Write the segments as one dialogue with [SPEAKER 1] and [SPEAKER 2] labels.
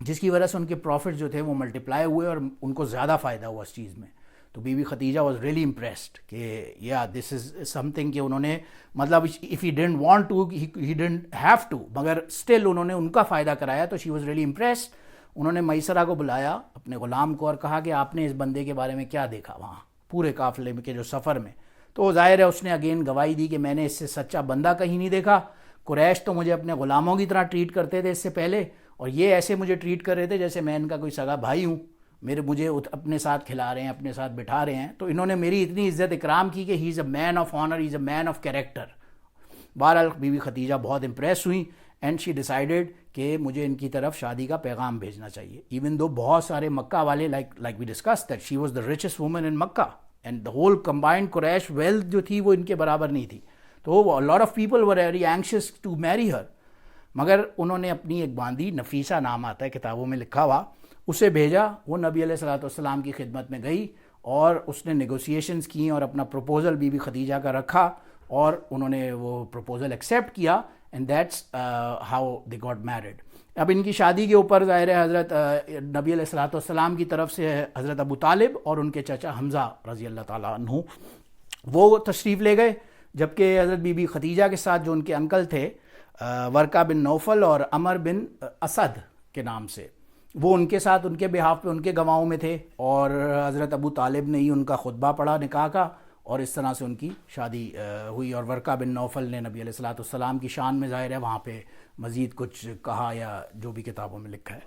[SPEAKER 1] جس کی وجہ سے ان کے پروفٹ جو تھے وہ ملٹیپلائی ہوئے اور ان کو زیادہ فائدہ ہوا اس چیز میں. تو Bibi Khadija was really impressed کہ یا دس از سم تھنگ کہ انہوں نے مطلب if he didn't want to he didn't have to مگر اسٹل انہوں نے ان کا فائدہ کرایا. تو شی واز ریئلی امپریسڈ. انہوں نے میسرہ کو بلایا اپنے غلام کو اور کہا کہ آپ نے اس بندے کے بارے میں کیا دیکھا وہاں پورے قافلے میں کے جو سفر میں. تو ظاہر ہے اس نے اگین گواہی دی کہ میں نے اس سے سچا بندہ کہیں نہیں دیکھا. قریش تو مجھے اپنے غلاموں کی طرح ٹریٹ کرتے تھے اس سے پہلے, اور یہ ایسے مجھے ٹریٹ کر رہے تھے جیسے میں ان کا کوئی سگا بھائی ہوں, مجھے اپنے ساتھ کھلا رہے ہیں, اپنے ساتھ بٹھا رہے ہیں. تو انہوں نے میری اتنی عزت اکرام کی کہ he is a man of honour, he is a man of character. بہرحال بی بی خدیجہ بہت امپریس ہوئی اینڈ شی ڈیسائیڈیڈ کہ مجھے ان کی طرف شادی کا پیغام بھیجنا چاہیے. ایون دو بہت سارے مکہ والے like we discuss that she was the richest woman in Makkah and the whole combined Quraysh wealth جو تھی وہ ان کے برابر نہیں تھی. تو lot of people were very anxious to marry her, مگر انہوں نے اپنی ایک باندی, نفیسہ نام آتا ہے کتابوں میں لکھا ہوا, اسے بھیجا. وہ نبی علیہ الصلوۃ والسلام کی خدمت میں گئی اور اس نے نیگوسیشنز کی اور اپنا پروپوزل بی بی خدیجہ کا رکھا اور انہوں نے وہ پروپوزل ایکسیپٹ کیا and that's how they got married. اب ان کی شادی کے اوپر ظاہر ہے حضرت نبی علیہ الصلوۃ والسلام کی طرف سے حضرت ابو طالب اور ان کے چچا حمزہ رضی اللہ تعالیٰ عنہ وہ تشریف لے گئے, جبکہ حضرت بی بی خدیجہ کے ساتھ جو ان کے انکل تھے ورقہ بن نوفل اور عمر بن اسد کے نام سے, وہ ان کے ساتھ ان کے بہاف پہ ان کے گواہوں میں تھے, اور حضرت ابو طالب نے ہی ان کا خطبہ پڑھا نکاح کا, اور اس طرح سے ان کی شادی ہوئی. اور ورقہ بن نوفل نے نبی علیہ الصلوۃ والسلام کی شان میں ظاہر ہے وہاں پہ مزید کچھ کہا یا جو بھی کتابوں میں لکھا ہے.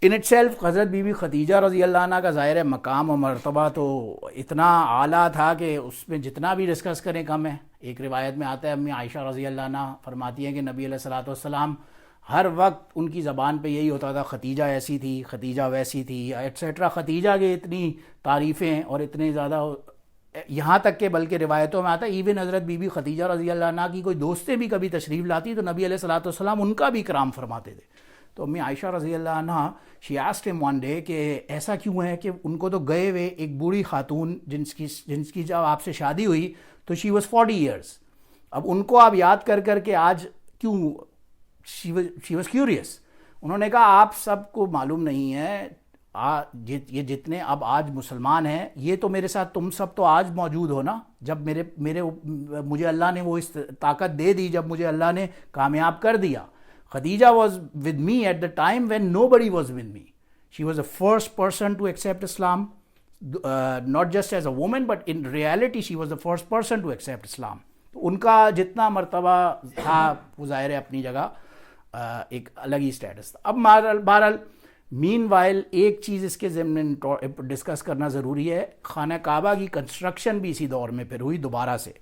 [SPEAKER 1] ان اٹ سیلف حضرت بی بی خدیجہ رضی اللہ عنہ کا ظاہر ہے مقام و مرتبہ تو اتنا اعلیٰ تھا کہ اس میں جتنا بھی ڈسکس کریں کم ہے. ایک روایت میں آتا ہے امی عائشہ رضی اللہ عنہ فرماتی ہیں کہ نبی علیہ الصلوۃ والسلام ہر وقت ان کی زبان پہ یہی ہوتا تھا, ختیجہ ایسی تھی, ختیجہ ویسی تھی, ایٹسیٹرا. ختیجہ کے اتنی تعریفیں اور اتنے زیادہ, یہاں تک کہ بلکہ روایتوں میں آتا ہے ایون حضرت بی بی خدیجہ رضی اللہ عنہ کی کوئی دوستیں بھی کبھی تشریف لاتی تو نبی علیہ الصلوۃ والسلام ان کا بھی اکرام فرماتے تھے. تو امی عائشہ رضی اللہ عنہ شی آسکڈ ہم ون ڈے کہ ایسا کیوں ہے کہ ان کو تو گئے ہوئے ایک بوڑھی خاتون جن کی جب آپ سے شادی ہوئی تو شی واز 40 ایئرس, اب ان کو آپ یاد کر کر کے آج کیوں, شی واز کیوریس. انہوں نے کہا آپ سب کو معلوم نہیں ہے یہ جتنے اب آج مسلمان ہیں یہ تو میرے ساتھ تم سب تو آج موجود ہو نا, جب مجھے اللہ نے وہ اس طاقت دے دی, جب مجھے اللہ نے کامیاب کر دیا. Khadija was with me at the time when nobody was with me. She was the first person to accept Islam, not just as a woman, but in reality she was the first person to accept Islam. تو ان کا جتنا مرتبہ تھا وہ ظاہر ہے اپنی جگہ ایک الگ ہی اسٹیٹس تھا. اب بہرحال مین وائل ایک چیز اس کے ضمن ڈسکس کرنا ضروری ہے, خانہ کعبہ کی کنسٹرکشن بھی اسی دور میں پھر ہوئی دوبارہ سے.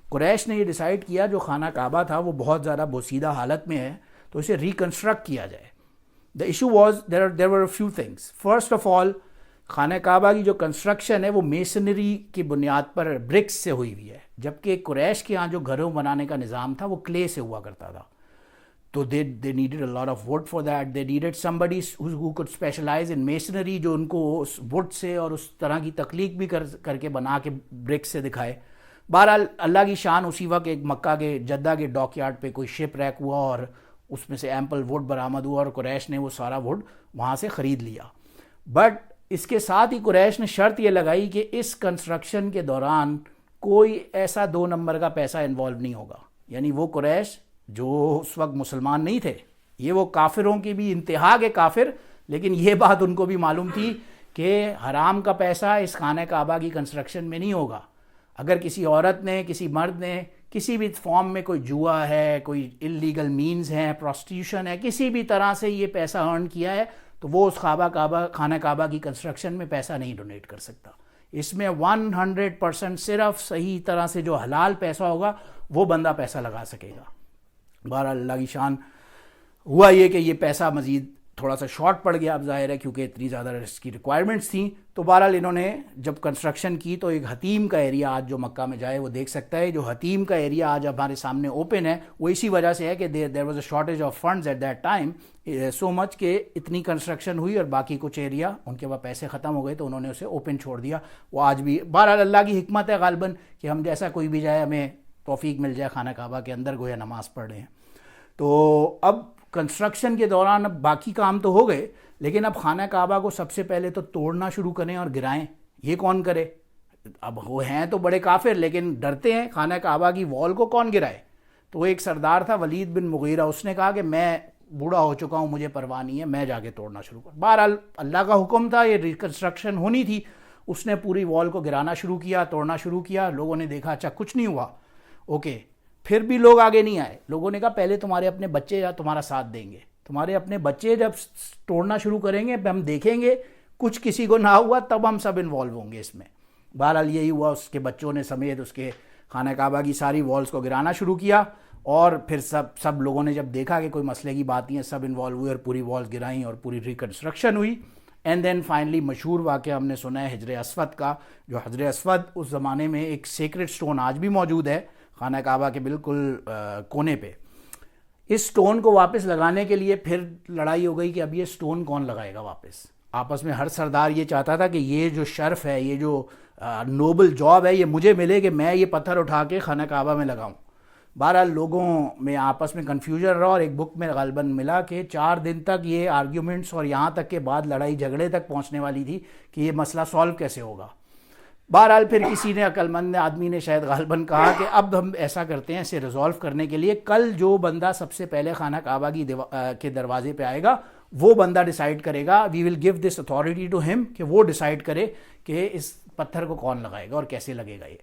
[SPEAKER 1] قریش نے یہ ڈیسائیڈ کیا جو خانہ کعبہ تھا وہ بہت زیادہ بوسیدہ حالت میں ہے تو اسے ریکنسٹرکٹ کیا جائے. The issue was there were few things. First of all خانہ کعبہ کی جو کنسٹرکشن ہے وہ میسنری کی بنیاد پر برکس سے ہوئی ہوئی ہے, جبکہ قریش کے ہاں جو گھروں بنانے کا نظام تھا وہ کلے سے ہوا کرتا تھا. تو they needed a lot of wood for that. They needed somebody who could specialize in masonry, جو ان کو اس wood سے اور اس طرح کی تخلیق بھی کر کے بنا کے برکس سے دکھائے. بہرحال اللہ کی شان اسی وقت ایک مکہ کے جدہ کے ڈاک یارڈ پہ کوئی شپ ریک ہوا اور اس میں سے ایمپل ووڈ برآمد ہوا اور قریش نے وہ سارا ووڈ وہاں سے خرید لیا. بٹ اس کے ساتھ ہی قریش نے شرط یہ لگائی کہ اس کنسٹرکشن کے دوران کوئی ایسا 2 نمبر کا پیسہ انوالو نہیں ہوگا. یعنی وہ قریش جو اس وقت مسلمان نہیں تھے, یہ وہ کافروں کی بھی انتہا کے کافر, لیکن یہ بات ان کو بھی معلوم تھی کہ حرام کا پیسہ اس خانہ کعبہ کی کنسٹرکشن میں نہیں ہوگا. اگر کسی عورت نے, کسی مرد نے کسی بھی فارم میں کوئی جوا ہے, کوئی انلیگل مینز ہیں, پروسٹیوشن ہے, کسی بھی طرح سے یہ پیسہ ارن کیا ہے تو وہ اس خانہ کعبہ کی کنسٹرکشن میں پیسہ نہیں ڈونیٹ کر سکتا. اس میں 100% صرف صحیح طرح سے جو حلال پیسہ ہوگا وہ بندہ پیسہ لگا سکے گا. بہرحال اللہ کی شان ہوا یہ کہ یہ پیسہ مزید تھوڑا سا شارٹ پڑ گیا, اب ظاہر ہے کیونکہ اتنی زیادہ اس کی ریکوائرمنٹس تھیں. تو بہرحال انہوں نے جب کنسٹرکشن کی تو ایک حتیم کا ایریا آج جو مکہ میں جائے وہ دیکھ سکتا ہے. جو حتیم کا ایریا آج ہمارے سامنے اوپن ہے وہ اسی وجہ سے ہے کہ there was a shortage of funds at that time so much کہ اتنی کنسٹرکشن ہوئی اور باقی کچھ ایریا ان کے پاس پیسے ختم ہو گئے تو انہوں نے اسے اوپن چھوڑ دیا. وہ آج بھی بہرحال اللہ کی حکمت ہے غالباً کہ ہم جیسا کوئی بھی جائے ہمیں توفیق مل جائے خانہ کعبہ کے اندر گویا نماز پڑھ رہے ہیں. تو اب کنسٹرکشن کے دوران اب باقی کام تو ہو گئے, لیکن اب خانہ کعبہ کو سب سے پہلے تو توڑنا شروع کریں اور گرائیں، یہ کون کرے؟ اب وہ ہیں تو بڑے کافر لیکن ڈرتے ہیں، خانہ کعبہ کی وال کو کون گرائے؟ تو وہ ایک سردار تھا ولید بن مغیرہ، اس نے کہا کہ میں بوڑھا ہو چکا ہوں، مجھے پرواہ نہیں ہے، میں جا کے توڑنا شروع کر. بہرحال اللہ کا حکم تھا، یہ ریکنسٹرکشن ہونی تھی. اس نے پوری وال کو گرانا شروع کیا، توڑنا شروع کیا. لوگوں نے دیکھا اچھا کچھ نہیں ہوا، اوکے. پھر بھی لوگ آگے نہیں آئے. لوگوں نے کہا پہلے تمہارے اپنے بچے یا تمہارا ساتھ دیں گے، تمہارے اپنے بچے جب توڑنا شروع کریں گے ہم دیکھیں گے، کچھ کسی کو نہ ہوا تب ہم سب انوالو ہوں گے اس میں. بہرحال یہی ہوا، اس کے بچوں نے سمیت اس کے خانہ کعبہ کی ساری والز کو گرانا شروع کیا. اور پھر سب لوگوں نے جب دیکھا کہ کوئی مسئلے کی بات نہیں ہے، سب انوالو ہوئے اور پوری والز گرائیں اور پوری ریکنسٹرکشن ہوئی. اینڈ دین فائنلی مشہور واقعہ ہم نے سنا ہے حجر اسود کا، جو حجر اسود اس زمانے میں ایک سیکرٹ سٹون آج بھی موجود ہے خانہ کعبہ کے بالکل کونے پہ. اس سٹون کو واپس لگانے کے لیے پھر لڑائی ہو گئی کہ اب یہ سٹون کون لگائے گا واپس. آپس میں ہر سردار یہ چاہتا تھا کہ یہ جو شرف ہے، یہ جو نوبل جاب ہے، یہ مجھے ملے کہ میں یہ پتھر اٹھا کے خانہ کعبہ میں لگاؤں. بہرحال لوگوں میں آپس میں کنفیوژن رہا اور ایک بک میں غالباً ملا کہ 4 دن تک یہ آرگیومنٹس اور یہاں تک کہ بعد لڑائی جھگڑے تک پہنچنے والی تھی کہ یہ مسئلہ سالو کیسے ہوگا. بہرحال پھر کسی نے عقل مند آدمی نے شاید غالباً کہا کہ اب ہم ایسا کرتے ہیں اسے ریزالو کرنے کے لیے، کل جو بندہ سب سے پہلے خانہ کعبہ کے دروازے پہ آئے گا وہ بندہ ڈیسائیڈ کرے گا، we will give this authority to ہم، کہ وہ ڈیسائیڈ کرے کہ اس پتھر کو کون لگائے گا اور کیسے لگے گا. یہ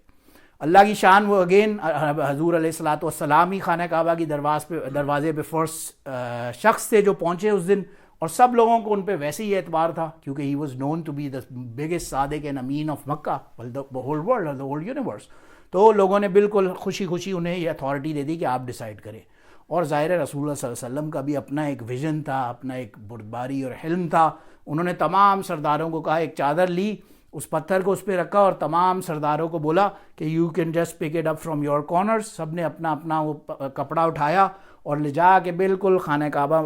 [SPEAKER 1] اللہ کی شان. وہ اگین حضور علیہ الصلوۃ والسلام ہی خانہ کعبہ کی دروازے پہ فرسٹ شخص تھے جو پہنچے اس دن، اور سب لوگوں کو ان پہ ویسے ہی اعتبار تھا کیونکہ he was known to be the biggest صادق اینڈ امین of Mecca the whole world اور دا ہول یونیورس. تو لوگوں نے بالکل خوشی خوشی انہیں یہ اتھارٹی دے دی کہ آپ ڈیسائیڈ کریں. اور ظاہر رسول اللہ صلی اللہ علیہ وسلم کا بھی اپنا ایک ویژن تھا، اپنا ایک بردباری اور حلم تھا. انہوں نے تمام سرداروں کو کہا، ایک چادر لی، اس پتھر کو اس پہ رکھا اور تمام سرداروں کو بولا کہ you can just pick it up from your corners. سب نے اپنا اپنا وہ کپڑا اٹھایا اور لے جا کے بالکل خانہ کعبہ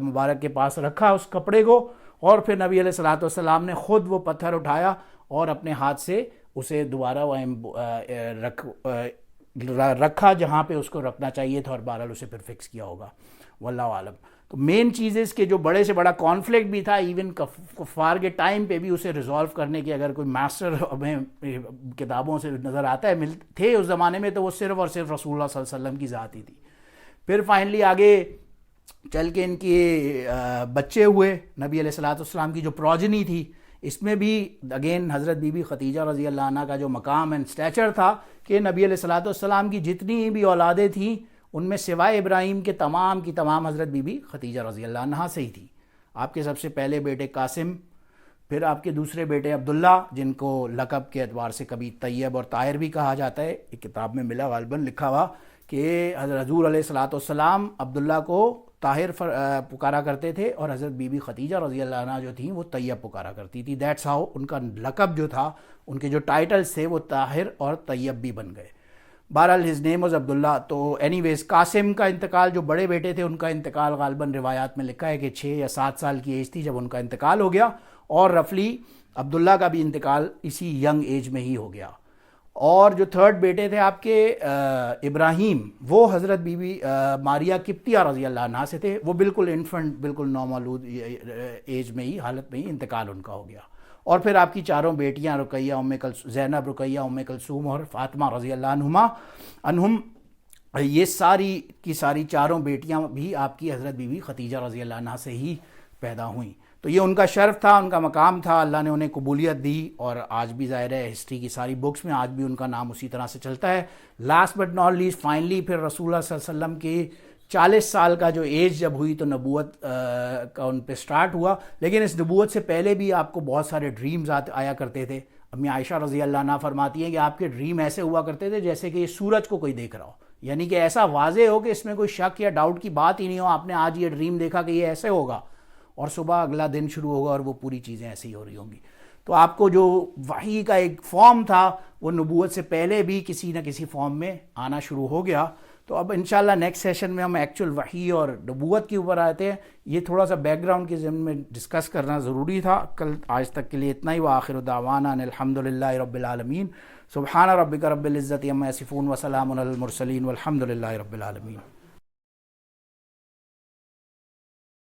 [SPEAKER 1] مبارک کے پاس رکھا اس کپڑے کو. اور پھر نبی علیہ الصلوۃ والسلام نے خود وہ پتھر اٹھایا اور اپنے ہاتھ سے اسے دوبارہ رکھا جہاں پہ اس کو رکھنا چاہیے تھا، اور بہرحال اسے پھر فکس کیا ہوگا، واللہ عالم. تو مین چیز اس کے جو بڑے سے بڑا کانفلکٹ بھی تھا، ایون کفار کے ٹائم پہ بھی اسے ریزالو کرنے کی اگر کوئی ماسٹر ہمیں کتابوں سے نظر آتا ہے تھے اس زمانے میں، تو وہ صرف اور صرف رسول اللہ صلی اللہ علیہ وسلم کی ذات ہی تھی. پھر فائنلی آگے چل کے ان کے بچے ہوئے، نبی علیہ الصلوۃ والسلام کی جو پروجنی تھی، اس میں بھی اگین حضرت بی بی خدیجہ رضی اللہ عنہ کا جو مقام اینڈ اسٹیچر تھا کہ نبی علیہ الصلوۃ والسلام کی جتنی بھی اولادیں تھیں ان میں سوائے ابراہیم کے تمام کی تمام حضرت بی بی خدیجہ رضی اللہ عنہ سے ہی تھی. آپ کے سب سے پہلے بیٹے قاسم، پھر آپ کے دوسرے بیٹے عبداللہ، جن کو لقب کے اعتبار سے کبھی طیب اور طاہر بھی کہا جاتا ہے. ایک کتاب میں ملا غالباً لکھا ہوا کہ حضور علیہ الصلوۃ والسلام عبداللہ کو طاہر پکارا کرتے تھے اور حضرت بی بی خدیجہ رضی اللہ عنہ جو تھیں وہ طیب پکارا کرتی تھی. دیٹس ہاؤ ان کا لقب جو تھا، ان کے جو ٹائٹلز تھے وہ طاہر اور طیب بھی بن گئے. بہرحال ہز نیم واز عبداللہ. تو اینی ویز قاسم کا انتقال، جو بڑے بیٹے تھے ان کا انتقال غالباً روایات میں لکھا ہے کہ 6 یا 7 سال کی ایج تھی جب ان کا انتقال ہو گیا، اور رفلی عبداللہ کا بھی انتقال اسی ینگ ایج میں ہی ہو گیا. اور جو تھرڈ بیٹے تھے آپ کے ابراہیم، وہ حضرت بی بی ماریہ قبطیہ رضی اللہ عنہ سے تھے. وہ بالکل انفنٹ، بالکل نومولود ایج میں ہی، حالت میں ہی انتقال ان کا ہو گیا. اور پھر آپ کی 4 بیٹیاں رقیہ زینب، رقیہ کلثوم اور فاطمہ رضی اللہ عنہم، یہ ساری کی ساری 4 بیٹیاں بھی آپ کی حضرت بی بی خدیجہ رضی اللہ عنہ سے ہی پیدا ہوئیں. تو یہ ان کا شرف تھا، ان کا مقام تھا، اللہ نے انہیں قبولیت دی. اور آج بھی ظاہر ہے ہسٹری کی ساری بکس میں آج بھی ان کا نام اسی طرح سے چلتا ہے. Last but not least finally پھر رسول اللہ صلی اللہ علیہ وسلم کی 40 سال کا جو ایج جب ہوئی تو نبوت کا ان پہ سٹارٹ ہوا. لیکن اس نبوت سے پہلے بھی آپ کو بہت سارے ڈریمز آیا کرتے تھے. امی عائشہ رضی اللہ عنہ فرماتی ہیں کہ آپ کے ڈریم ایسے ہوا کرتے تھے جیسے کہ یہ سورج کو کوئی دیکھ رہا ہو، یعنی کہ ایسا واضح ہو کہ اس میں کوئی شک یا ڈاؤٹ کی بات ہی نہیں ہو. آپ نے آج یہ ڈریم دیکھا کہ یہ ایسے ہوگا، اور صبح اگلا دن شروع ہوگا اور وہ پوری چیزیں ایسی ہی ہو رہی ہوں گی. تو آپ کو جو وحی کا ایک فارم تھا وہ نبوت سے پہلے بھی کسی نہ کسی فارم میں آنا شروع ہو گیا. تو اب انشاءاللہ نیکسٹ سیشن میں ہم ایکچوئل وحی اور نبوت کے اوپر آتے ہیں. یہ تھوڑا سا بیک گراؤنڈ کے ضمن میں ڈسکس کرنا ضروری تھا. کل آج تک کے لیے اتنا ہی. وآخر دعوانا ان الحمدللہ رب العالمین. سبحان ربک رب العزت عما یصفون وسلام علی المرسلین والحمدللہ رب العالمین.